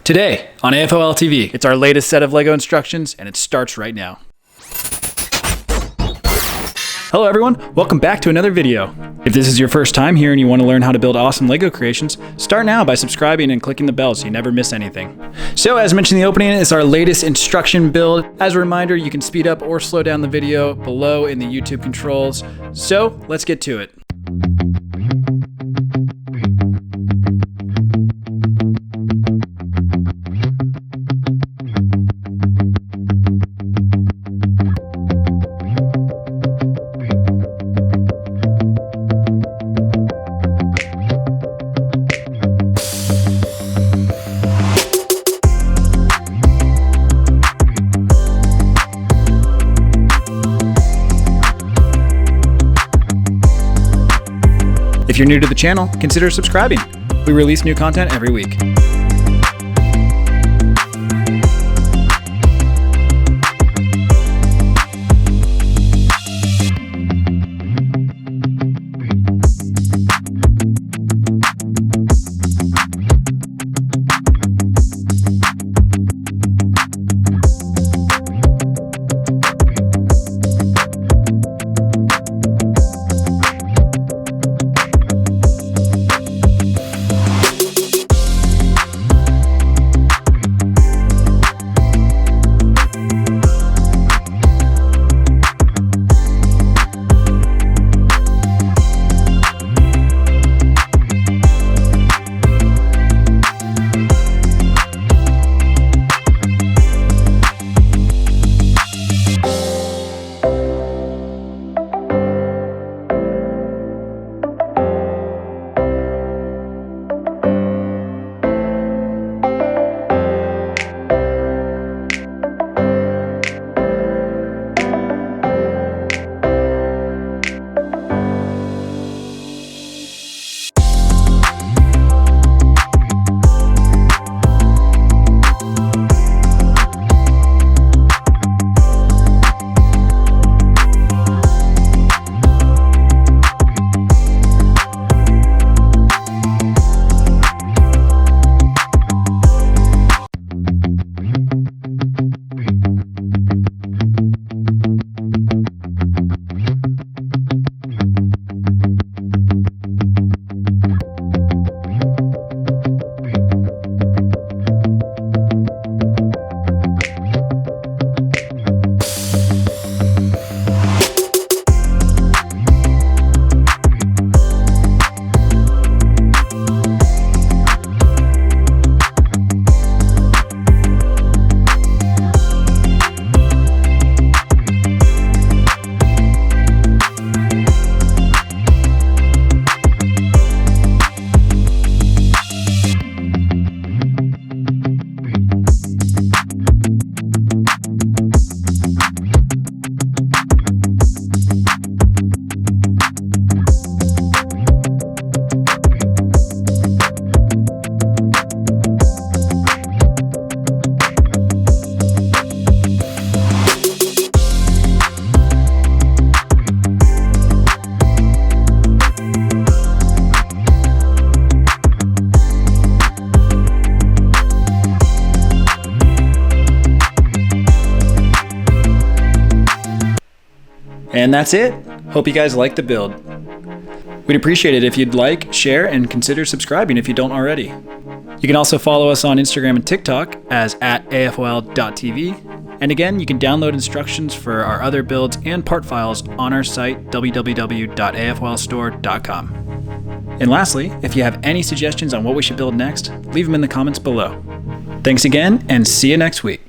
Today on AFOL TV, it's our latest set of LEGO instructions, and it starts right now. Hello everyone, welcome back to another video. If this is your first time here and you want to learn how to build awesome LEGO creations, start now by subscribing and clicking the bell so you never miss anything. So as mentioned in the opening, it's our latest instruction build. As a reminder, you can speed up or slow down the video below in the YouTube controls. So let's get to it. If you're new to the channel, consider subscribing. We release new content every week. And that's it. Hope you guys liked the build. We'd appreciate it if you'd like, share, and consider subscribing if you don't already. You can also follow us on Instagram and TikTok as @afol.tv. And again, you can download instructions for our other builds and part files on our site, www.afolstore.com. And lastly, if you have any suggestions on what we should build next, leave them in the comments below. Thanks again, and see you next week.